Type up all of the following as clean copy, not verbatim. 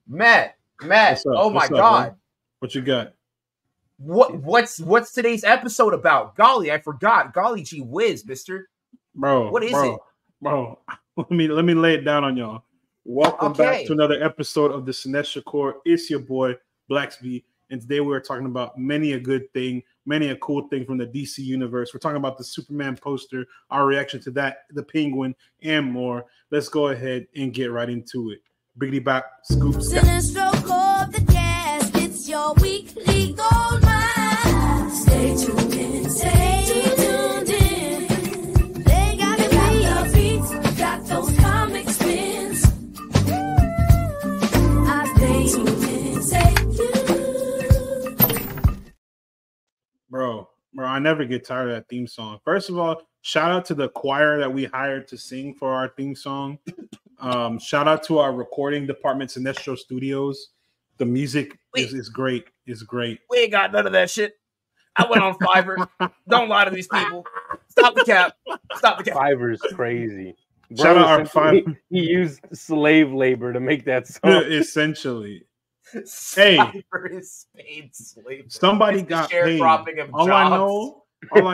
Matt, What's up? oh my What's up, God. bro? What you got? What's today's episode about? Golly, I forgot. Golly gee whiz, mister. Bro, What is it? Bro, let me lay it down on y'all. Welcome back Okay. to another episode of the Cinestro. It's your boy, Blacksby, and today we're talking about many a good thing, many a cool thing from the DC universe. We're talking about the Superman poster, our reaction to that, the Penguin, and more. Let's go ahead and get right into it. Biggity bop, scoop, Cinestro of the cast, it's your weekly gold mine. Stay tuned in, stay tuned in. They got the beats, got those comic spins. I stay tuned in, stay tuned. Bro, I never get tired of that theme song. First of all, shout out to the choir that we hired to sing for our theme song. Shout out to our recording department, Cinestro Studios. The music is great. It's great. We ain't got none of that shit. I went on Fiverr. Don't lie to these people. Stop the cap. Stop the cap. Fiverr's crazy. Bro, Shout out our Fiverr. He used slave labor to make that song. Essentially. Fiverr is paid slave. Somebody It's the got paid. sharecropping of All jobs. I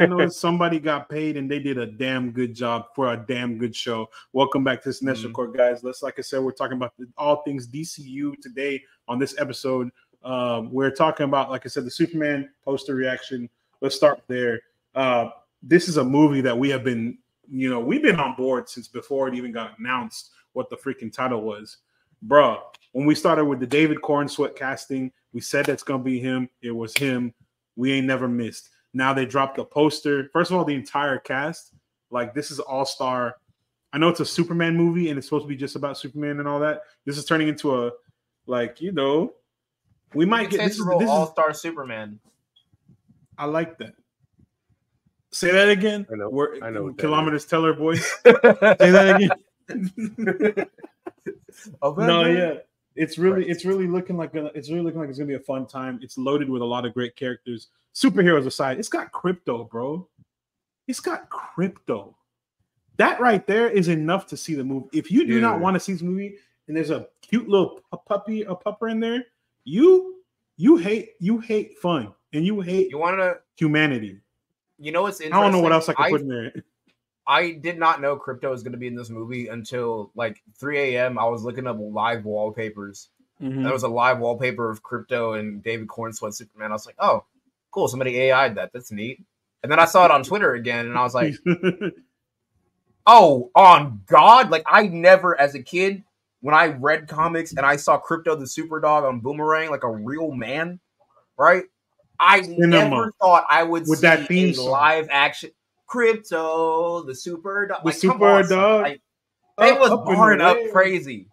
know is somebody got paid and they did a damn good job for a damn good show. Welcome back to Cinestro Court, guys. Like I said, we're talking about all things DCU today on this episode. We're talking about, like I said, the Superman poster reaction. Let's start there. This is a movie that we have been, we've been on board since before it even got announced what the freaking title was. Bruh, when we started with the David Cornsweet casting, we said that's going to be him. It was him. We ain't never missed. Now they dropped the poster. First of all, the entire cast, like this is all-star. I know it's a Superman movie and it's supposed to be just about Superman and all that. This is turning into a, we might get this is all-star Superman. I like that. Say that again. I know. Kilometers Teller voice. Say that again. No, yeah. It's really looking like it's gonna be a fun time. It's loaded with a lot of great characters. Superheroes aside, it's got Krypto, bro. It's got Krypto. That right there is enough to see the movie. If you do not want to see this movie and there's a cute little pupper in there, you hate fun and you hate humanity. You know what's interesting? I don't know what else I can put in there. I did not know Krypto was going to be in this movie until like 3 a.m. I was looking up live wallpapers. Mm-hmm. There was a live wallpaper of Krypto and David Cornsweet Superman. I was like, oh, cool. Somebody AI'd that. That's neat. And then I saw it on Twitter again, and I was like, oh, on God. Like, I never, as a kid, when I read comics and I saw Krypto the Super Dog on Boomerang, like a real man, right? I never thought I would see that theme song. Live action Krypto the Super Dog. The Super Dog. They was barring up crazy.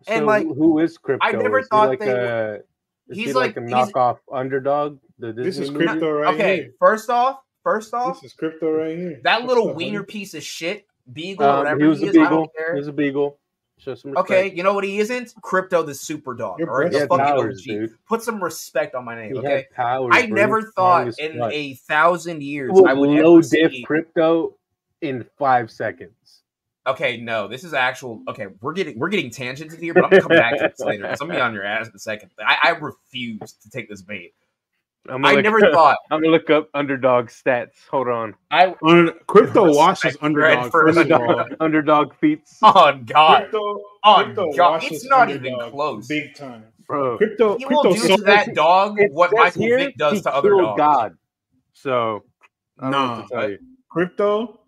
So And like, who is Krypto? I never thought is he like a knockoff underdog? This is Krypto right here. Okay, first off, this is Krypto right here. that little wiener piece of shit, Beagle, whatever he was he a is, I beagle. don't care. He was a beagle. Show some respect. Okay, you know what he isn't? Krypto the Super Dog. Your All right, the breath fucking powers, OG. dude. Put some respect on my name, He okay? had powers, I bro. never Strong thought as in fuck. 1,000 years Will I would low ever diff see. Krypto in 5 seconds. Okay, no, this is actual. Okay, we're getting tangents here, but I'm gonna come back to this later because I'm gonna be on your ass in a second. I refuse to take this bait. I never thought. I'm gonna look up underdog stats. Hold on. Krypto washes underdog. First of all, Underdog feats. On God, Krypto God, washes it's not underdog even close. Big time, Bro. Krypto. He will do to that dog what Michael Vick does to other dogs. God. So I don't know what to tell you. Krypto.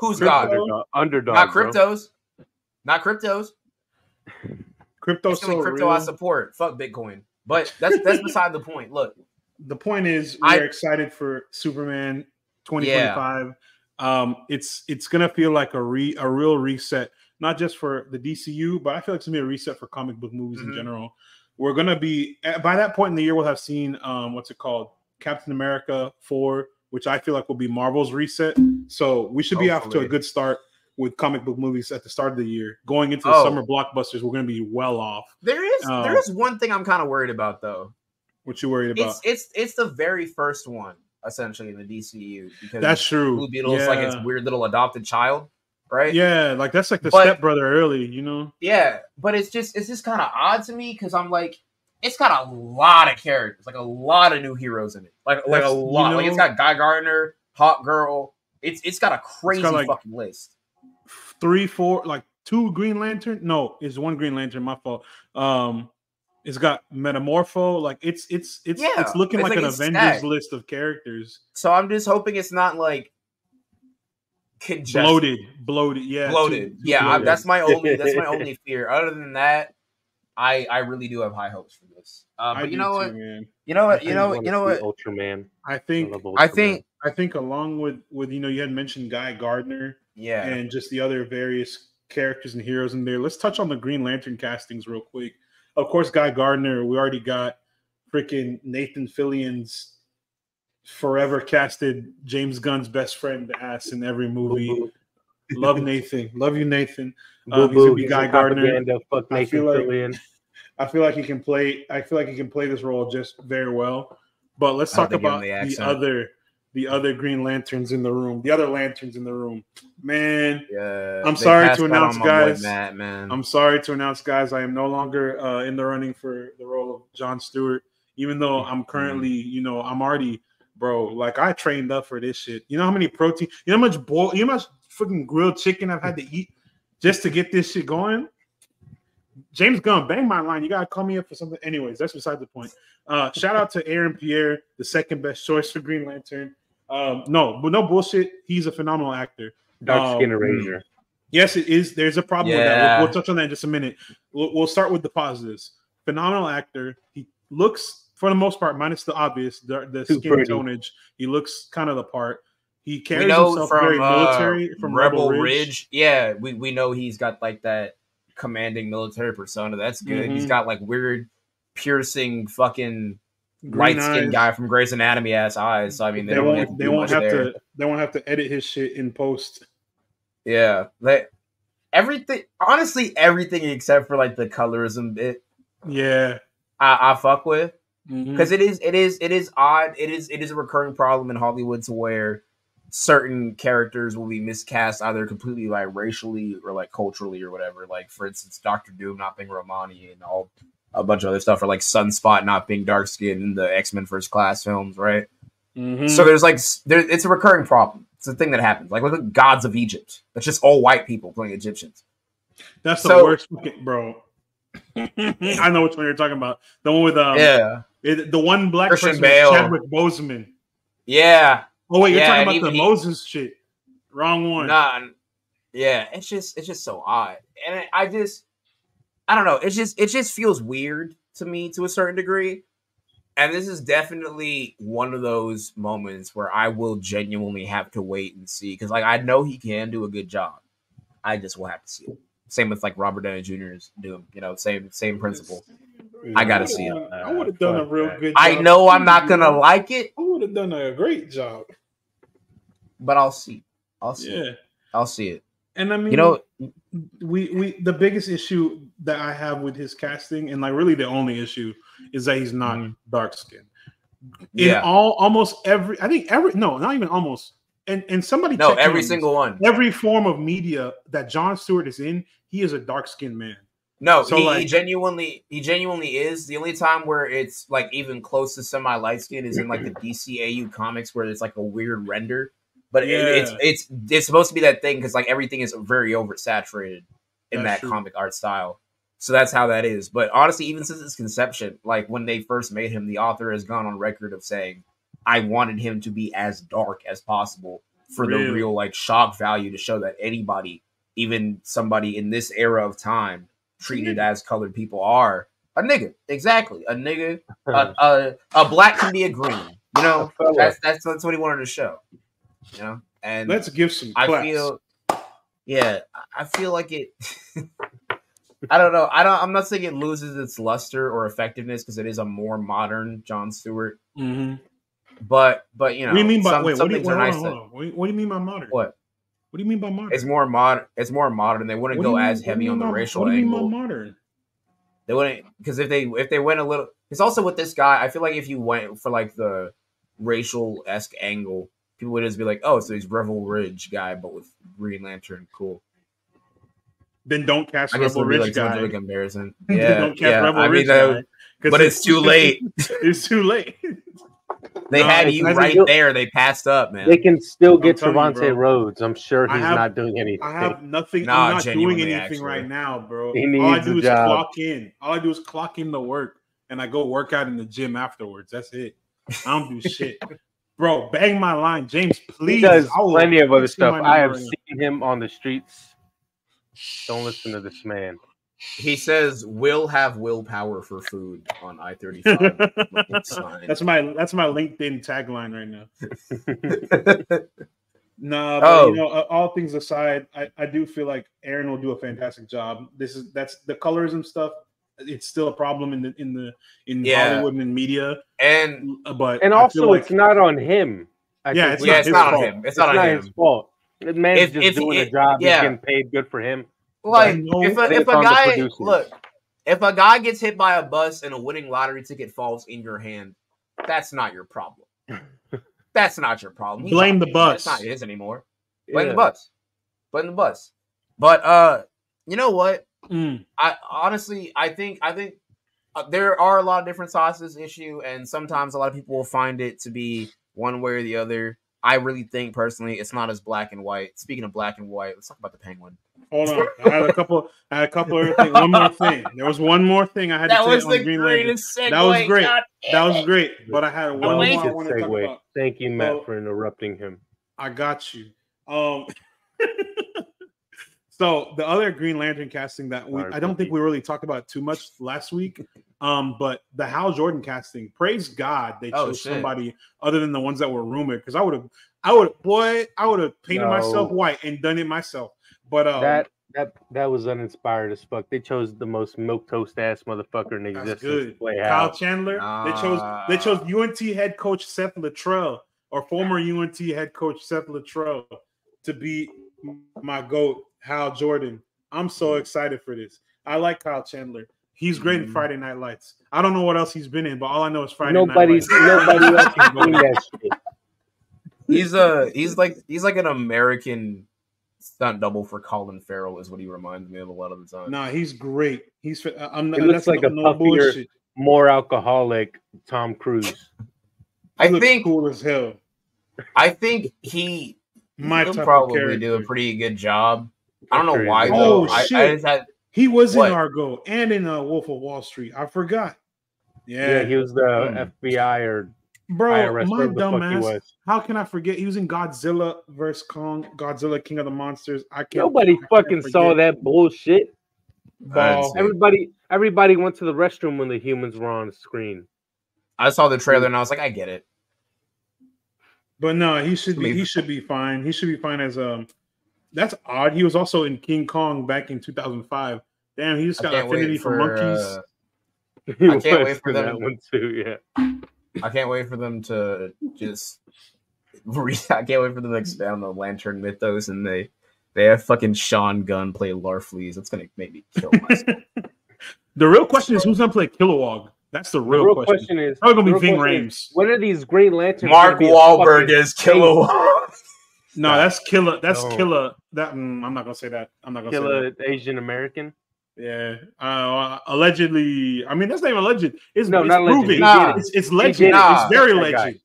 Who's Krypto? God? Underdog. Not bro. cryptos. Not cryptos. Krypto's It's only so crypto real. I support. Fuck Bitcoin. But that's beside the point. Look, The point is, we're excited for Superman 2025. It's gonna feel like a real reset, not just for the DCU, but I feel like it's gonna be a reset for comic book movies in general. We're gonna be by that point in the year, we'll have seen what's it called, Captain America 4, which I feel like will be Marvel's reset. So we should be off to a good start with comic book movies at the start of the year. Going into the summer blockbusters, we're gonna be well off. there is one thing I'm kind of worried about though. What you worried about? It's the very first one essentially in the DCU because that's true. Blue Beetle's like its weird little adopted child. right? Yeah, like that's like the stepbrother early, you know? Yeah, but it's just kind of odd to me because I'm like, it's got a lot of characters, like a lot of new heroes in it, like a lot. You know, like it's got Guy Gardner, Hawk Girl. It's got a crazy fucking list. 3, 4, like 2 Green Lantern. No, it's 1 Green Lantern. My fault. It's got Metamorpho. Like it's looking like an Avengers list of characters. So I'm just hoping it's not like bloated. Yeah, bloated. Bloated. That's my only fear. Other than that, I really do have high hopes for this. But you know what? You know what? Ultraman. I think along with you had mentioned Guy Gardner, and just the other various characters and heroes in there. Let's touch on the Green Lantern castings real quick. Of course, Guy Gardner. We already got freaking Nathan Fillion's forever casted James Gunn's best friend ass in every movie. Love Nathan. Love you, Nathan. He's gonna be Guy Gardner. Fuck Nathan Fillion. I feel like he can play. I feel like he can play this role just very well. But let's talk about the other Green Lanterns in the room. The other lanterns in the room. Man, I'm sorry to announce, guys. Matt, man. I'm sorry to announce, guys. I am no longer in the running for the role of John Stewart. Even though I'm currently, I'm already, bro. Like I trained up for this shit. You know how many protein? You know how much freaking grilled chicken I've had to eat just to get this shit going. James Gunn, bang my line. You gotta call me up for something. Anyways, that's beside the point. Shout out to Aaron Pierre, the second best choice for Green Lantern. No bullshit. He's a phenomenal actor. Dark skin erasure. Yes, it is. There's a problem with that. We'll touch on that in just a minute. We'll start with the positives. Phenomenal actor. He looks, for the most part, minus the obvious, the skin tonage. He looks kind of the part. He carries himself very military from Rebel Ridge. Yeah, we know he's got like that commanding military persona. That's good. He's got like weird, piercing, fucking light skinned guy from Grey's Anatomy ass eyes. So I mean, they won't have to edit his shit in post. Yeah, everything except for like the colorism bit. Yeah, I fuck with because it is odd. It is a recurring problem in Hollywood to where certain characters will be miscast either completely like racially or like culturally or whatever. Like for instance, Dr. Doom not being Romani and a bunch of other stuff, or like Sunspot not being dark skinned in the X-Men First Class films, right? So it's a recurring problem. It's a thing that happens. like look at Gods of Egypt. It's just all white people playing Egyptians. That's the worst, bro. I know which one you're talking about. The one with the one black Christian person, Bale. Chadwick Boseman. Yeah. Oh wait, you're talking about the Moses shit. Wrong one. Nah. Yeah, it's just so odd, and I don't know. It just feels weird to me to a certain degree, and this is definitely one of those moments where I will genuinely have to wait and see because like I know he can do a good job. I just will have to see it. Same with like Robert Downey Jr.'s Doom. Same principle. I gotta see it. I would have done a real good job. I know I'm not gonna like it. I would have done a great job. But I'll see. I'll see it. And I mean, we the biggest issue that I have with his casting, and like really the only issue, is that he's not dark skinned. Not even almost. And somebody every single one. Every form of media that John Stewart is in, he is a dark skinned man. No, so he genuinely is. The only time where it's like even close to semi light skin is in like the DCAU comics where it's like a weird render. But it's supposed to be that thing because like everything is very oversaturated in that comic art style. So that's how that is. But honestly, even since its conception, like when they first made him, the author has gone on record of saying, I wanted him to be as dark as possible for the real like shock value to show that anybody, even somebody in this era of time, treated as colored people are a nigga. Exactly. A nigga. A black can be a green. That's what he wanted to show. And let's give some claps. I feel like it I don't know. I'm not saying it loses its luster or effectiveness because it is a more modern John Stewart. But what do you mean by what do you mean by modern? What do you mean by modern? It's more modern. They wouldn't go as heavy on the racial angle. What do you mean by modern? They wouldn't, because if they went a little, it's also with this guy. I feel like if you went for like the racial-esque angle, people would just be like, "Oh, so he's Rebel Ridge guy, but with Green Lantern, cool." Then don't cast I guess Rebel it'll be Ridge like too much guy. of a comparison. Then Yeah, don't cast yeah. Rebel I Ridge mean, guy, but it's too late. It's too late. They No, had it's you not right even- there. They passed up, man. They can still get telling you, Trevante bro. Rhodes. I'm sure I he's have- not doing anything. I have nothing. Nah, I'm not doing genuinely, anything actually. right now, bro. He All I needs do a is job. clock in. All I do is clock in the work, and I go work out in the gym afterwards. That's it. I don't do shit, bro. Bang my line, James. Please. He does I will plenty of other text you stuff. my I have number right seen him on the streets. Don't listen to this man. He says, "Will have willpower for food on I-35." That's my LinkedIn tagline right now. No, but Oh. you know, all things aside, I do feel like Aaron will do a fantastic job. That's the colorism stuff. It's still a problem in Yeah. Hollywood and in media, and but And I also, feel like, it's not on him. Yeah, yeah, it's not on him. It's not on his him. fault. The man's If- just if- doing if- a job. yeah. He's getting paid good for him. Like, No, if a it's on the guy producers. look, if a guy gets hit by a bus and a winning lottery ticket falls in your hand, that's not your problem. That's not your problem. He's Blame not the his. bus. It's not his anymore. Blame Yeah. the bus. Blame the bus. But you know what? mm, I honestly, I think there are a lot of different sides to this issue, and sometimes a lot of people will find it to be one way or the other. I really think personally, it's not as black and white. Speaking of black and white, let's talk about the Penguin. hold on. I had a couple other things. One more thing. There was one more thing I had That to was say the on Green Lantern. greatest segue. That was great. God That damn was it. great. But I had one more I Good want to talk segue. about. Thank you, Matt, So- for interrupting him. I got you. So the other Green Lantern casting that I don't think we really talked about too much last week. But the Hal Jordan casting, praise God they chose somebody other than the ones that were rumored. Because I would have painted myself white and done it myself. But that was uninspired as fuck. They chose the most milquetoast ass motherfucker in existence. that's good. To play Kyle Hal. Chandler. They chose UNT head coach Seth Luttrell, or former UNT head coach Seth Luttrell, to be my GOAT, Hal Jordan. I'm so excited for this. I like Kyle Chandler. He's great in Friday Night Lights. I don't know what else he's been in, but all I know is Friday Night Lights. Nobody else is doing that shit. He's like an American stunt double for Colin Farrell, is what he reminds me of a lot of the time. Nah, he's great. He looks like a puffier, more alcoholic Tom Cruise. I looks think cool as hell. I think he'll type of probably character. do a pretty good job. I don't know Crazy. why Oh, though. I shit. just had He was What? in Argo and in Wolf of Wall Street. I forgot. Yeah, he was the FBI or Bro, IRS, my whatever the dumb fuck he ass. was. How can I forget? He was in Godzilla vs. Kong, Godzilla King of the Monsters. Nobody fucking saw that bullshit. Ball. Everybody went to the restroom when the humans were on the screen. I saw the trailer and I was like, I get it. But no, he should be fine. He should be fine as that's odd. He was also in King Kong back in 2005. Damn, he just got an affinity for monkeys. I can't wait for that them. one too. Yeah, I can't wait for them to just. I can't wait for them to expand on the Lantern mythos, and they have fucking Sean Gunn play Larfleeze. That's gonna make me kill myself. The real question is who's gonna play Kilowog? That's the real question. Is probably gonna the be real Ving question Rhames. is, when are these Green Lanterns? Mark gonna be a Wahlberg fucking is Kilowog. No, that's Killer. That's No. Killer. That I'm not gonna say that. I'm not gonna say killer that. Asian American? Yeah. Allegedly. I mean, that's not even alleged. It's No, it's not alleged. proven. He did it. It's He legend. did it. Nah, It's very that guy. legend.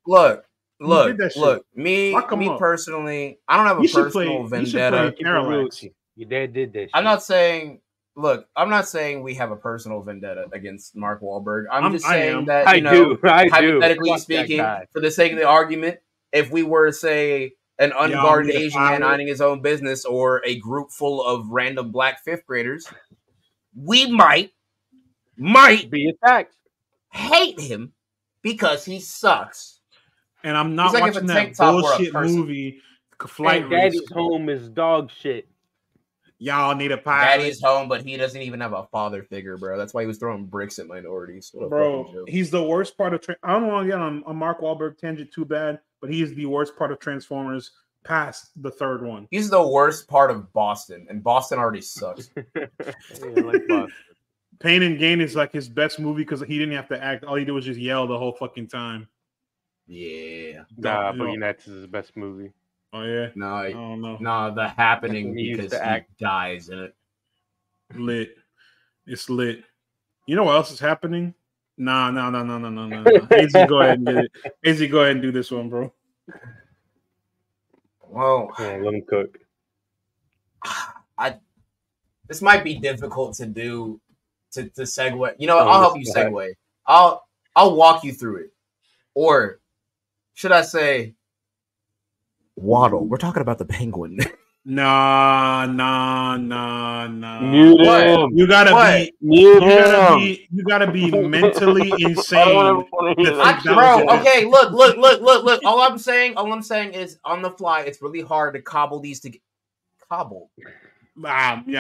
Look, did that shit. look. Me Lock him up. personally, I don't have a He should play- personal he should play vendetta. Parallax. Your dad did that shit. I'm not saying. Look, I'm not saying we have a personal vendetta against Mark Wahlberg. I'm just I saying am. that I you know, do. I do. hypothetically Fuck that speaking, guy. for the sake of the argument, if we were, say, an unguarded need a Asian man pilot. minding his own business or a group full of random black fifth graders, we might Be attacked. hate him because he sucks. And I'm not He's like if watching a that tank top were a bullshit person. movie, Flight And Daddy's Risk. home is dog shit. Y'all need a pilot. Daddy's home, but he doesn't even have a father figure, bro. That's why he was throwing bricks at minorities. What a fucking Bro, joke. he's the worst part of. I don't want to get on a Mark Wahlberg tangent too bad, but he is the worst part of Transformers past the third one. He's the worst part of Boston, and Boston already sucks. Yeah, like Boston. Pain and Gain is like his best movie because he didn't have to act. All he did was just yell the whole fucking time. Yeah. Nah, You know- Boogie Nights is his best movie. Oh yeah. No, I don't know. no, The Happening, He used because to he act. dies in it. Lit. It's lit. You know what else is happening? Nah. AZ, go ahead and get it. AZ, go ahead and do this one, bro. Well, Yeah, let him cook. this might be difficult to do to segue. You know, Oh, I'll help you this guy. segue. I'll walk you through it. Or should I say Waddle? We're talking about the Penguin. Nah. Mute What? him. You gotta What? be. Mute You him. gotta be mentally I don't insane. wanna hear to that. think that Bro, was a- okay, look. All I'm saying is on the fly, it's really hard to cobble these together. Cobble. Nah. We're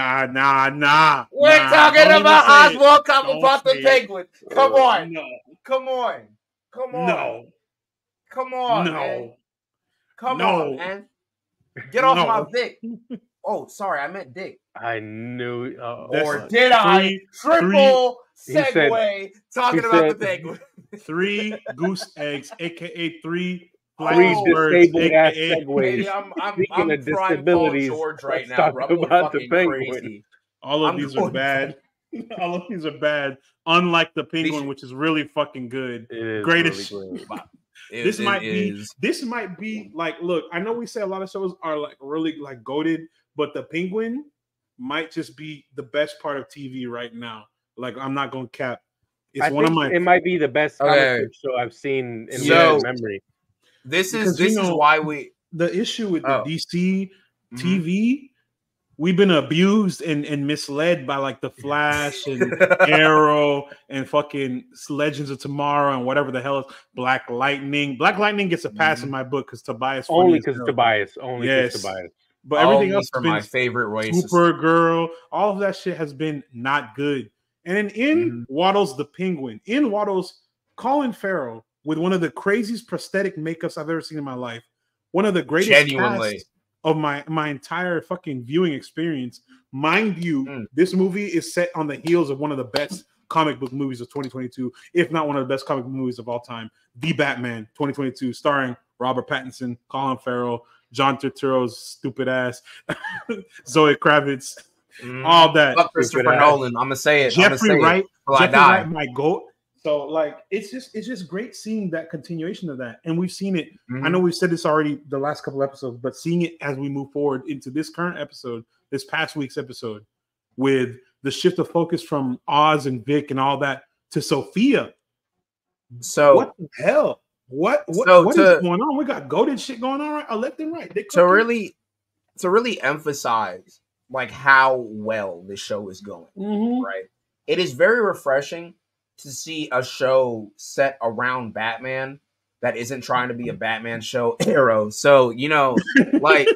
talking Don't even about say it. Oswald Cobblepot Don't the say it. Penguin. Come on. No. Come on. Come on. No. Come on, man. No. Come No. on, man. Get off No. my Vic. Oh, sorry, I meant Dick. I knew. That's Or fine. did I triple He said- segue talking he about said- the Penguin? 3 goose eggs, aka 3 Oh. flights words, disabled ass aka segues. Hey, I'm Speaking of Prime Paul disabilities, George right let's now, talk bro. I'm going about the fucking Penguin. crazy. all of I'm these are going- bad. All of these are bad. Unlike the Penguin, These- which is really fucking good. It is Greatest. really great. This might is. be like, look, I know we say a lot of shows are like really like goated, but the Penguin might just be the best part of TV right now. Like, I'm not gonna cap. It's I one of think my it might be the best comic Okay. book show I've seen in So- recent memory. This Because, is you know, why we. the issue with the Oh. DC Mhm. TV. We've been abused and misled by like the Flash and Arrow and fucking Legends of Tomorrow and whatever the hell is Black Lightning. Black Lightning gets a pass in my book because Tobias funny Only as because hell. Tobias. Only because Yes. Tobias. But everything Only else for has been my favorite racist. Supergirl. All of that shit has been not good. And then in Mhm. Waddle's the Penguin, in Waddle's Colin Farrell with one of the craziest prosthetic makeups I've ever seen in my life. One of the greatest Genuinely. casts of my entire fucking viewing experience. Mind you, this movie is set on the heels of one of the best comic book movies of 2022, if not one of the best comic book movies of all time, The Batman 2022, starring Robert Pattinson, Colin Farrell, John Turturro's stupid ass, Zoe Kravitz, all that. Fuck Christopher Stupid ass. Nolan. I'm gonna say it. Jeffrey Wright, till I Jeffrey die. Wright, my goat. So like, it's just great seeing that continuation of that, and we've seen it. Mhm. I know we've said this already the last couple episodes, but seeing it as we move forward into this current episode, this past week's episode, with the shift of focus from Oz and Vic and all that to Sophia. So What the hell? What So is to- going on? We got goated shit going on right, left and right. They to cooking. really emphasize like how well this show is going, Mhm. right? It is very refreshing to see a show set around Batman that isn't trying to be a Batman show. Arrow. So, you know, like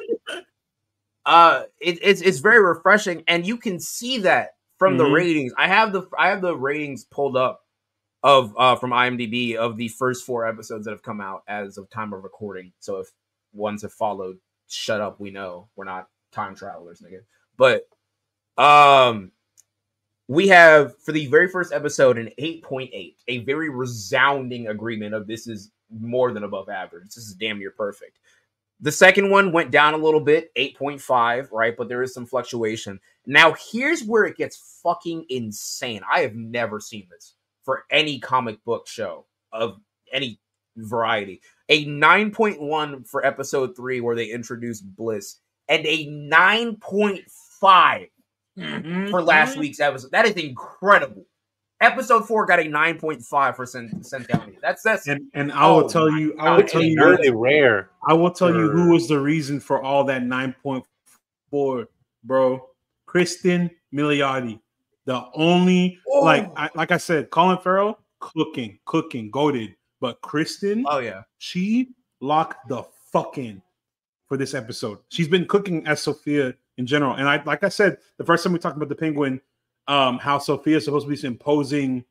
it's very refreshing, and you can see that from the Mhm. ratings. I have the ratings pulled up of from IMDb of the first 4 episodes that have come out as of time of recording. So if ones have followed, shut up, we know we're not time travelers, nigga. But we have for the very first episode an 8.8, a very resounding agreement of this is more than above average. This is damn near perfect. The second one went down a little bit, 8.5, right? But there is some fluctuation. Now, here's where it gets fucking insane. I have never seen this for any comic book show of any variety. A 9.1 for episode 3, where they introduced Bliss, and a 9.5 for last week's episode. That is incredible. Episode 4 got a 9.5 for Centennial. That's And I will Oh tell my you, I will God, tell it's you, Really rare. I will tell you who for- was the reason for all that 9.4, bro. Kristen Milioti. The only, Oh. like I said, Colin Farrell, cooking, goated. But Kristen, oh yeah. she locked the fuck in for this episode. She's been cooking as Sophia in general. And like I said, the first time we talked about the Penguin, how Sophia is supposed to be this imposing,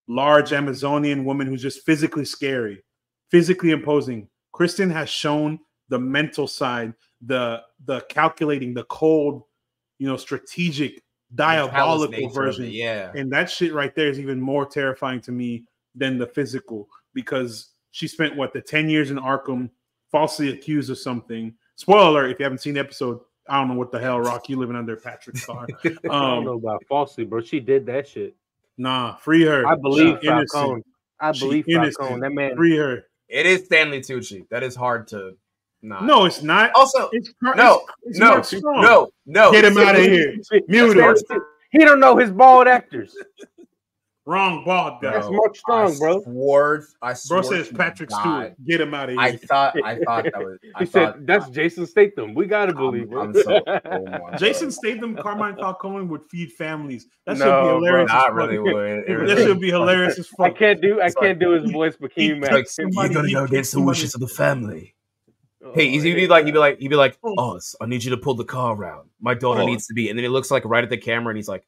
large Amazonian woman who's just physically scary, physically imposing. Kristen has shown the mental side, the calculating, the cold, strategic, diabolical nature of version. it, yeah. And that shit right there is even more terrifying to me than the physical, because she spent the 10 years in Arkham, falsely accused of something. Spoiler alert, if you haven't seen the episode, I don't know what the hell, Rock, you living under Patrick's car. I don't know about falsely, bro. She did that shit. Nah, free her. I believe She's Falcone. I believe Falcone. That man. Free her. It is Stanley Tucci. That is hard to not. No, it's not. Also, it's no. Get him out of here. Mute him. He don't know his bald actors. Wrong bald guy. That's Mark Strong, bro. I swore bro says Patrick Stewart. Get him out of here. I thought that was. He said that's Jason Statham. We gotta believe it. Jason Statham, Carmine Falcone would feed families. That should be hilarious. Bro, not really would. That should be hilarious as fuck. I can't do his voice, but can you imagine? You're gonna go against the wishes of the family. Hey, he'd be like, oh, I need you to pull the car around. My daughter needs to be, and then he looks like right at the camera, and he's like,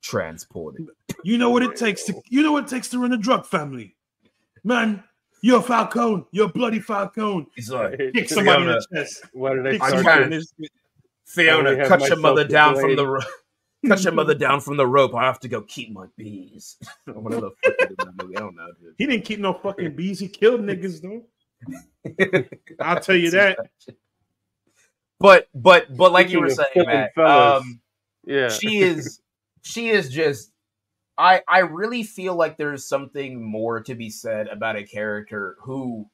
transported. You know what it takes to run a drug family, man. You're Falcone. You're bloody Falcone. He's like, kick somebody in the chest. Why did Fiona, cut your mother down from the rope. Cut your mother down from the rope. I have to go keep my bees. Whatever the fuck he did in that movie. I don't know, dude. He didn't keep no fucking bees. He killed niggas though. I'll tell you that. But like you were saying, Matt, yeah, she is just. I really feel like there's something more to be said about a character who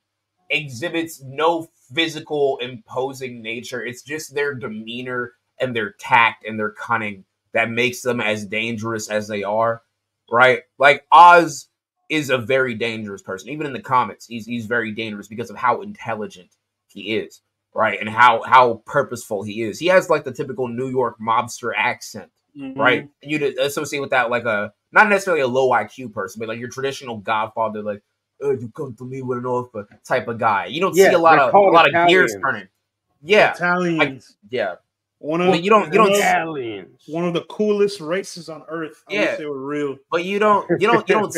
exhibits no physical imposing nature. It's just their demeanor and their tact and their cunning that makes them as dangerous as they are, right? Like Oz is a very dangerous person. Even in the comics, he's very dangerous because of how intelligent he is, right? And how purposeful he is. He has like the typical New York mobster accent, right? And you'd associate with that like a not necessarily a low IQ person, but like your traditional Godfather, like you come to me with an offer type of guy. You don't see a lot of gears turning. Yeah, Italians. One of the coolest races on earth. I wish they were real. But you don't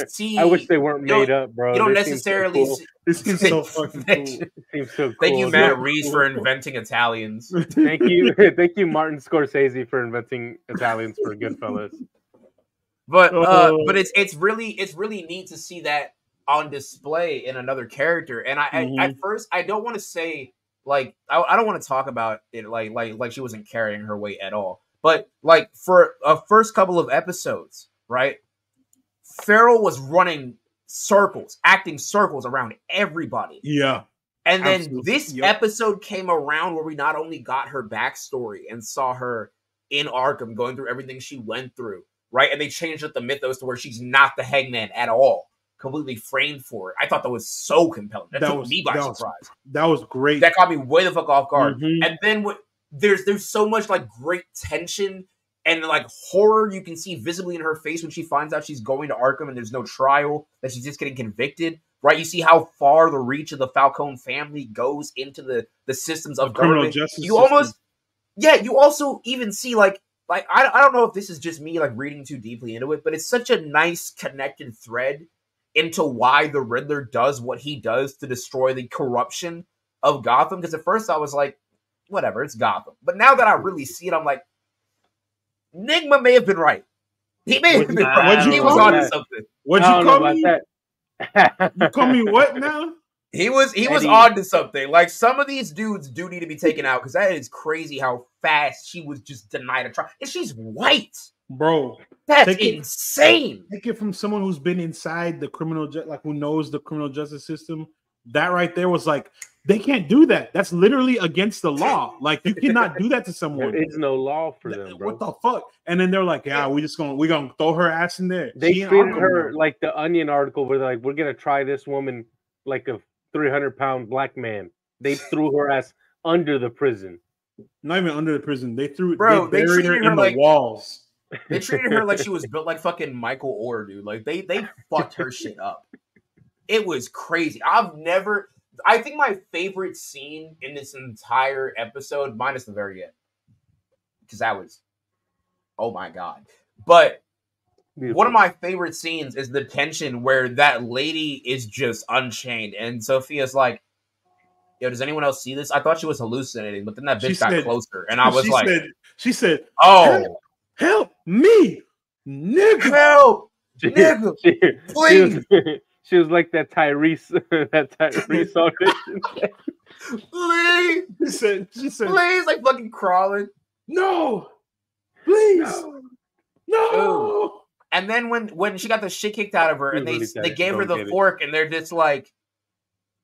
see. I wish they weren't made up, bro. You don't necessarily see. This seems so fucking cool. It seems so cool. Thank you, Matt Reeves, for inventing Italians. Thank you, Martin Scorsese, for inventing Italians for Goodfellas. But it's really neat to see that on display in another character. And at first I don't want to say like I don't want to talk about it like she wasn't carrying her weight at all. But like for a first couple of episodes, right? Farrell was running circles, acting circles around everybody. Yeah. And then this episode came around where we not only got her backstory and saw her in Arkham going through everything she went through, right? And they changed up the mythos to where she's not the Hangman at all, completely framed for it. I thought that was so compelling. That took me by surprise. That was great. That caught me way the fuck off guard. And then there's so much like great tension and like horror you can see visibly in her face when she finds out she's going to Arkham and there's no trial, that she's just getting convicted, right? You see how far the reach of the Falcone family goes into the systems of government. You also even see like I don't know if this is just me like reading too deeply into it, but it's such a nice connected thread into why the Riddler does what he does to destroy the corruption of Gotham. Because at first I was like, whatever, it's Gotham. But now that I really see it, I'm like, Nigma may have been right. He may have been right. He was onto something. What'd you call me? You call me what now? He was onto something. Like some of these dudes do need to be taken out because that is crazy how fast she was just denied a trial. And she's white. Bro. That's insane. Take it from someone who's been inside the who knows the criminal justice system. That right there was like, they can't do that. That's literally against the law. Like you cannot do that to someone. There is no law for them, bro. What the fuck? And then they're like, yeah, we're gonna throw her ass in there. They treated her like the Onion article where they're like, we're gonna try this woman like a 300-pound black man. They threw her ass under the prison. Not even under the prison. They buried her in the walls. They treated her like she was built like fucking Michael Orr, dude. Like they fucked her shit up. It was crazy. I think my favorite scene in this entire episode, minus the very end, because that was, oh my god. But one of my favorite scenes is the tension where that lady is just unchained, and Sophia's like, yo, does anyone else see this? I thought she was hallucinating, but then that bitch got closer, and I was like, she said, oh, help me, nigga. Help, nigga, please. She was like that Tyrese, that Tyrese audition. Please, She said, please, like fucking crawling. no, please, no. And then when she got the shit kicked out of her, and they gave her the fork, and they're just like,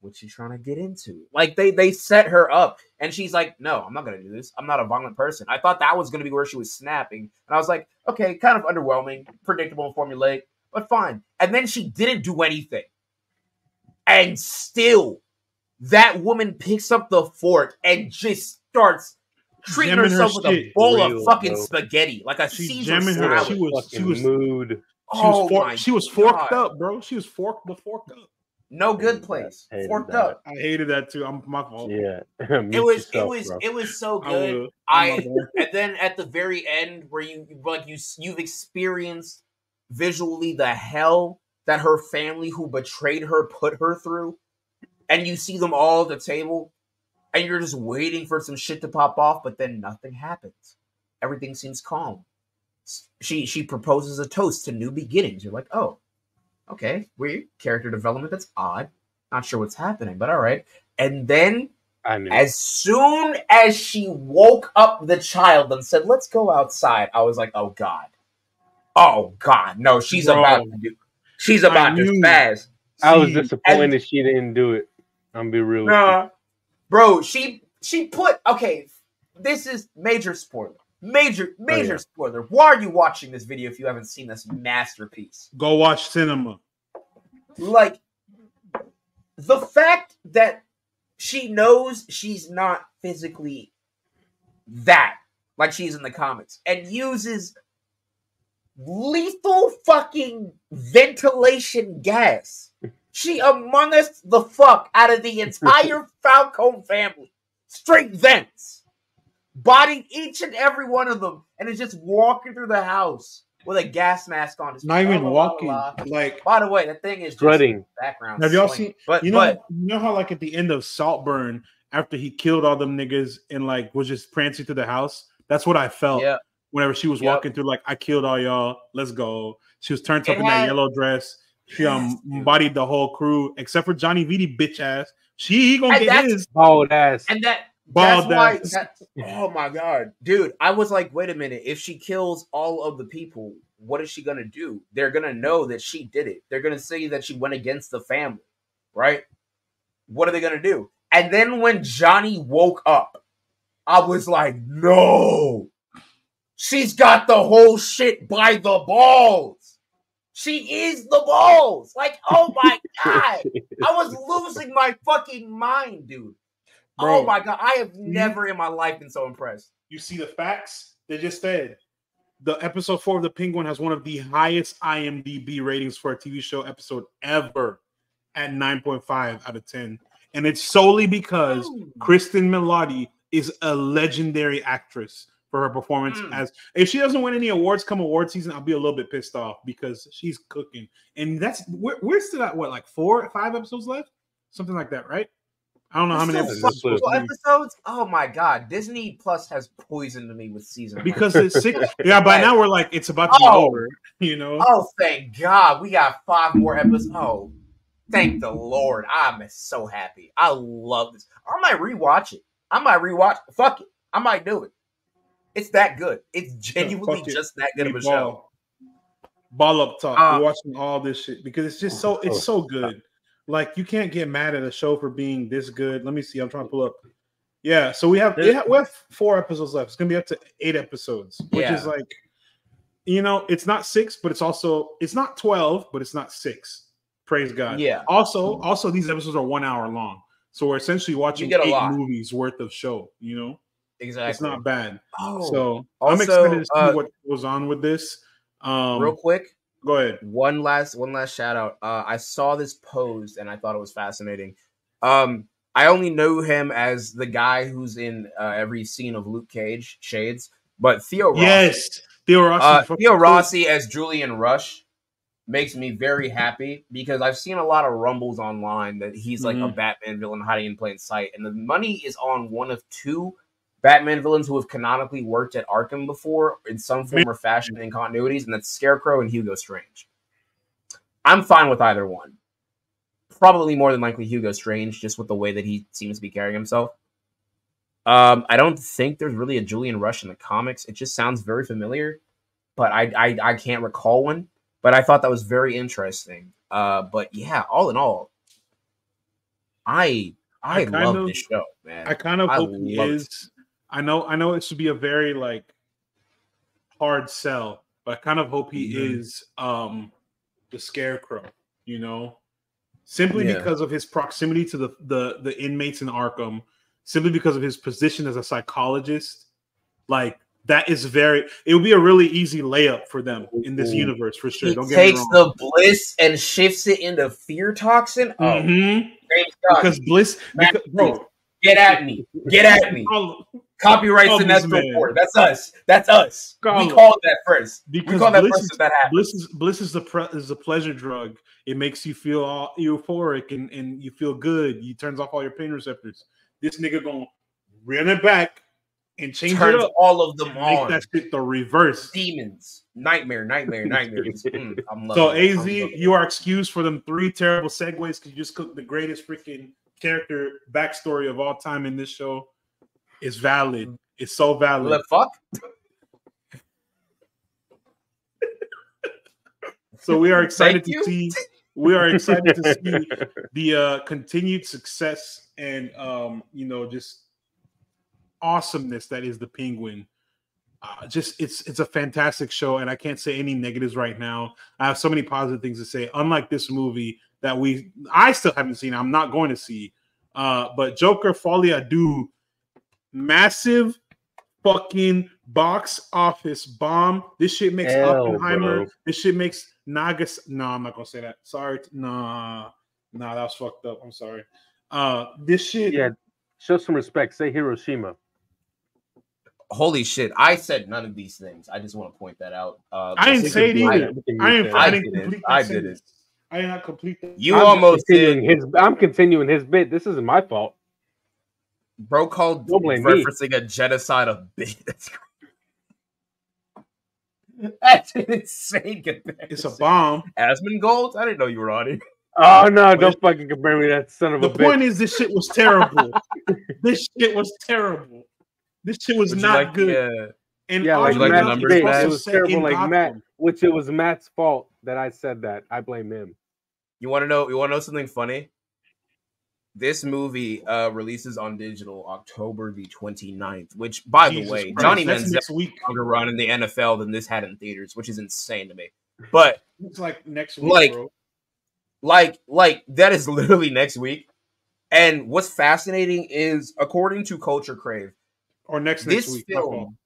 what's she trying to get into? Like they set her up, and she's like, no, I'm not gonna do this. I'm not a violent person. I thought that was gonna be where she was snapping, and I was like, okay, kind of underwhelming, predictable and formulaic, but fine. And then she didn't do anything, and still, that woman picks up the fork and just starts treating herself with a bowl of fucking spaghetti, like a Caesar salad. She was mood. She was forked up, bro. She was forked up. No good place. Forked up. I hated that too. I'm my fault. Yeah. It was so good. And then at the very end, where you've experienced visually the hell that her family who betrayed her put her through, and you see them all at the table, and you're just waiting for some shit to pop off, but then nothing happens. Everything seems calm. She proposes a toast to new beginnings. You're like, oh, okay, weird character development. That's odd. Not sure what's happening, but all right. And then, as soon as she woke up the child and said, "Let's go outside," I was like, "Oh God, no, she's about to spaz." I was disappointed she didn't do it. I'm be real with you. Bro, she put, okay, this is major spoiler. Major spoiler. Why are you watching this video if you haven't seen this masterpiece? Go watch cinema. Like, the fact that she knows she's not physically that, like she's in the comics, and uses lethal fucking ventilation gas. She Among Us the fuck out of the entire Falcone family. Straight vents. Bodied each and every one of them. And is just walking through the house with a gas mask on. Not even walking. Like, by the way, that thing is dreading background. Have y'all seen? You know how like at the end of Saltburn, after he killed all them niggas and like was just prancing through the house? That's what I felt. Yeah. Whenever she was walking through, like, I killed all y'all. Let's go. She was turned up in that yellow dress. She embodied the whole crew except for Johnny Vitti, bitch ass. He gonna get his bald ass. And that's why. Oh my god, dude! I was like, wait a minute. If she kills all of the people, what is she gonna do? They're gonna know that she did it. They're gonna say that she went against the family, right? What are they gonna do? And then when Johnny woke up, I was like, no, she's got the whole shit by the balls. She is the balls. Like, oh my god. I was losing my fucking mind, dude. Bro, oh my god. I have never in my life been so impressed. You see the facts? They just said the episode 4 of The Penguin has one of the highest IMDb ratings for a TV show episode ever at 9.5 out of 10. And it's solely because Kristen Milotti is a legendary actress for her performance. As if she doesn't win any awards come award season, I'll be a little bit pissed off because she's cooking. And that's we're still at what, like 4 or 5 episodes left, something like that, right? I don't know how many episodes. Oh my god, Disney Plus has poisoned me with season because it's 6. Yeah, by now we're like it's about to be over. You know? Oh, thank God, we got 5 more episodes. Oh, thank the Lord! I'm so happy. I love this. I might rewatch it. Fuck it, I might do it. It's that good. It's genuinely just that good of a show. Ball up talk. We're watching all this shit because it's just so it's so good. Like, you can't get mad at a show for being this good. Let me see. I'm trying to pull up. Yeah, so we have 4 episodes left. It's gonna be up to 8 episodes, which is like, you know, it's not 6, but it's not 12, but it's not 6. Praise God. Yeah. Also, these episodes are 1 hour long, so we're essentially watching 8 movies worth of show. You know. Exactly. It's not bad. So I'm excited to see what goes on with this. Real quick, go ahead. One last shout out. I saw this posed and I thought it was fascinating. I only know him as the guy who's in every scene of Luke Cage, Shades, but Theo Rossi. Yes, Theo Rossi. Theo Rossi as Julian Rush makes me very happy because I've seen a lot of rumbles online that he's like a Batman villain hiding in plain sight, and the money is on one of 2 Batman villains who have canonically worked at Arkham before in some form or fashion in continuities, and that's Scarecrow and Hugo Strange. I'm fine with either one. probably more than likely Hugo Strange, just with the way that he seems to be carrying himself. I don't think there's really a Julian Rush in the comics. It just sounds very familiar, but I can't recall one. But I thought that was very interesting. But yeah, all in all, I love this show, man. I kind of hope he is. I know it should be a very like hard sell, but I kind of hope he is the Scarecrow, you know, simply because of his proximity to the inmates in Arkham, simply because of his position as a psychologist. Like that is it would be a really easy layup for them in this universe for sure. He takes the bliss and shifts it into fear toxin. Because bliss, bro, get at me. Copyright Cinestro report. That's us. We called that first. Because we called that first that happened. Bliss is a pleasure drug. It makes you feel all euphoric and you feel good. You turns off all your pain receptors. This nigga gonna run it back and change it up. All of them on. Make that shit the reverse. Demons. Nightmares. So AZ, you are excused for them 3 terrible segues because you just cooked the greatest freaking character backstory of all time in this show. It's valid. It's so valid. The fuck? So we are excited to see. We are excited to see the continued success and just awesomeness that is the Penguin. It's a fantastic show, and I can't say any negatives right now. I have so many positive things to say. Unlike this movie that I still haven't seen. I'm not going to see. But Joker Folie à Deux, massive fucking box office bomb. This shit makes Oppenheimer. Bro. This shit makes Nagas. No, I'm not gonna say that. Sorry. Nah, that was fucked up. I'm sorry. This shit. Yeah, show some respect. Say Hiroshima. Holy shit! I said none of these things. I just want to point that out. I didn't say it either. I did it. I did not complete that. You almost did. I'm continuing his bit. This isn't my fault. Bro called referencing a genocide of bit. That's an insane comparison. It's a bomb. Asmongold? I didn't know you were on it. Oh no! Don't fucking compare me to that son of a bitch. The point is, this shit was terrible. This shit was terrible. This shit was not good. And yeah, like the numbers. It was terrible, like Matt. Which it was Matt's fault that I said that. I blame him. You want to know? You want to know something funny? This movie releases on digital October the 29th, which, by the way, Johnny Manziel has a longer run in the NFL than this had in theaters, which is insane to me. But it's like next week, bro. Like that is literally next week. And what's fascinating is, according to Culture Crave, this film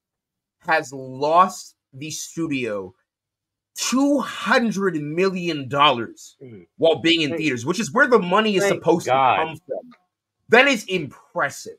has lost the studio $200 million while being in theaters, which is where the money is supposed to come from. That is impressive.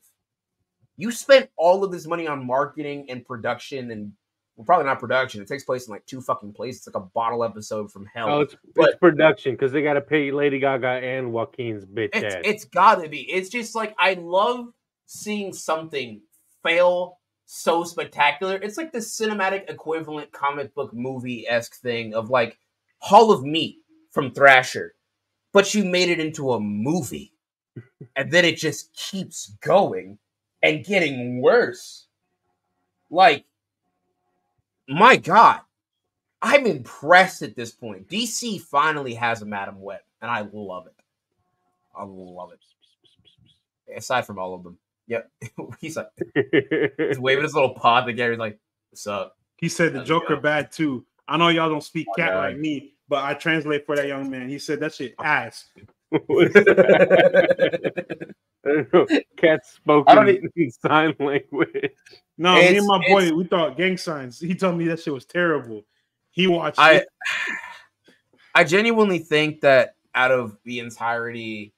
You spent all of this money on marketing and production, and well, probably not production. It takes place in like 2 fucking places. It's like a bottle episode from hell. Oh, it's production because they got to pay Lady Gaga and Joaquin's bitch ass. It's got to be. It's just like, I love seeing something fail so spectacular. It's like the cinematic equivalent comic book movie-esque thing of like Hall of Meat from Thrasher, but you made it into a movie. And then it just keeps going and getting worse. Like, my God, I'm impressed at this point. DC finally has a Madam Web, and I love it. I love it. Aside from all of them. Yep. He's like, he's waving his little paw together. He's like, what's up? He said the Joker bad too. I know y'all don't speak cat like me, but I translate for that young man. He said that shit ass. Cat spoken in sign language. No, me and my boy, we thought gang signs. He told me that shit was terrible. He watched it. I genuinely think that out of the entirety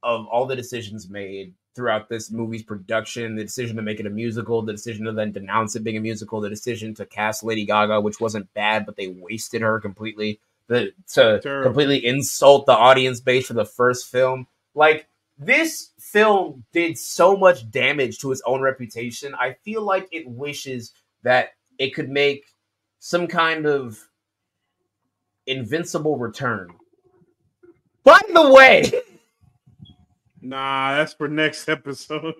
of all the decisions made throughout this movie's production, the decision to make it a musical, the decision to then denounce it being a musical, the decision to cast Lady Gaga, which wasn't bad, but they wasted her completely, completely insult the audience base for the first film. Like, this film did so much damage to its own reputation. I feel like it wishes that it could make some kind of invincible return By the way, Nah, that's for next episode.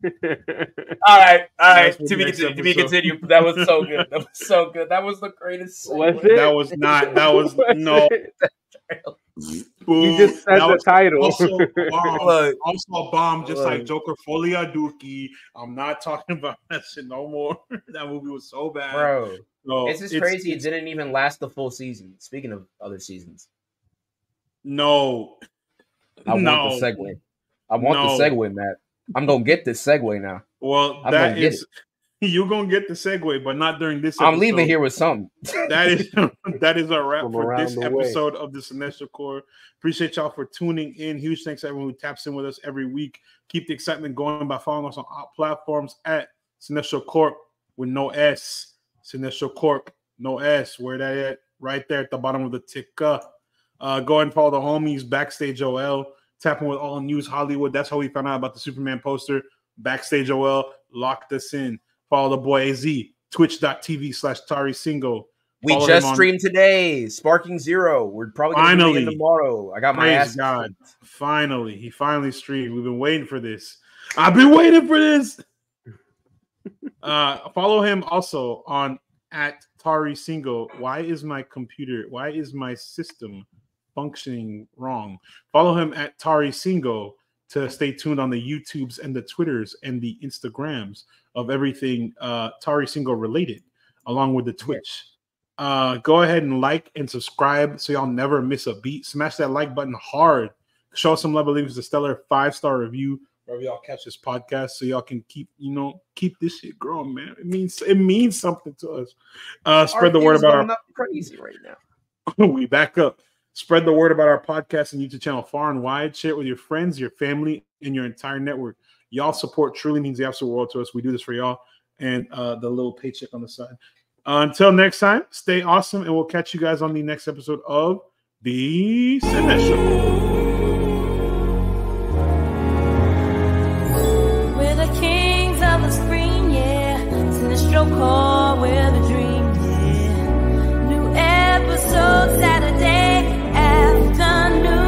all right. That's for To be next continued. That was so good. That was so good. That was the greatest. Was segue. it? That was not. That was no. You just said That the was title. Also, a bomb. Look. Also a bomb, just like Look. Joker Folia Dookie. I'm not talking about that shit no more. That movie was so bad, Bro, No, it's just crazy. It didn't even last the full season. Speaking of other seasons, No, I no. want the segue. I want No. the segue, Matt. I'm gonna get this segue now. Well, I'm that gonna get is you're gonna get the segue, but not during this. I'm leaving episode. here with something. That is a wrap From for around this the way. episode of the Cinestro Core. Appreciate y'all for tuning in. Huge thanks to everyone who taps in with us every week. Keep the excitement going by following us on all platforms at Cinestro Corp with no S. Cinestro Corp, no S. Where that at? Right there at the bottom of the ticker. Go ahead and follow the homies Backstage OL. Tapping with all news Hollywood. That's how we found out about the Superman poster. Backstage OL locked us in. Follow the boy AZ. Twitch.tv/Tari Single. We Follow just him on- streamed today. Sparking Zero. We're probably gonna Finally. stream tomorrow. I got my Praise ass. God. Finally. He finally streamed. We've been waiting for this. I've been waiting for this. Follow him also on at Tari Single. Why is my system functioning wrong? Follow him at Tari Single to stay tuned on the YouTubes and the Twitters and the Instagrams of everything Tari Single related, along with the Twitch. Go ahead and like and subscribe so y'all never miss a beat. Smash that like button hard. Show us some love. Leave us a stellar 5-star review wherever y'all catch this podcast so y'all can keep this shit growing, man. It means something to us. Spread the word about our crazy right now. we back up. Spread the word about our podcast and YouTube channel far and wide. Share it with your friends, your family, and your entire network. Y'all support truly means the absolute world to us. We do this for y'all and the little paycheck on the side. Until next time, stay awesome, and we'll catch you guys on the next episode of The Cinestro. We're the kings of the screen, yeah. Cinestro Core, we're the dream, yeah. New episode Saturday afternoon.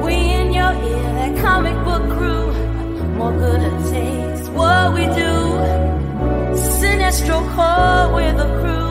We in your ear, that comic book crew. More good it takes what we do. Cinestro Core, we're the crew.